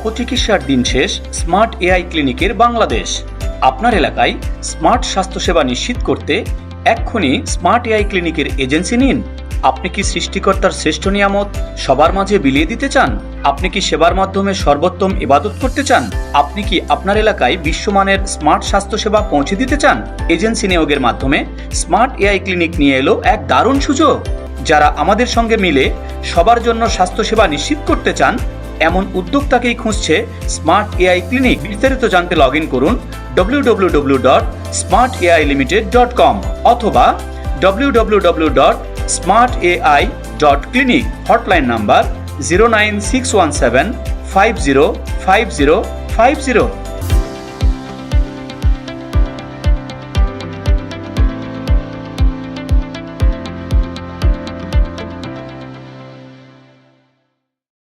অপচিকিৎসার দিন শেষ smart AI ক্লিনিকের বাংলাদেশ। আপনার এলাকায় স্মার্ট স্বাস্থ্যসেবা নিশ্চিত করতে এক্ষুনি স্মার্ট এআই ক্লিনিকের এজেন্সি নিন। আপনি কি সৃষ্টিকর্তার শ্রেষ্ঠ নিয়ামত সবার মাঝে বিলিয়ে দিতে চান? আপনি কি সেবার মাধ্যমে সর্বোত্তম ইবাদত করতে চান? আপনি কি আপনার এলাকায় বিশ্বমানের স্মার্ট স্বাস্থ্যসেবা পৌঁছে দিতে চান? এজেন্সি নিয়োগের মাধ্যমে স্মার্ট এআই ক্লিনিক নিয়ে এলো এক দারুণ সুযোগ। যারা আমাদের সঙ্গে মিলে সবার জন্য স্বাস্থ্যসেবা নিশ্চিত করতে চান, এমন উদ্যোক্তাকেই খুঁজছে স্মার্ট এআই ক্লিনিক। বিস্তারিত জানতে লগ ইন করুন www.smartailimited.com অথবা www.smartai.clinic। Hotline number 09617 505050।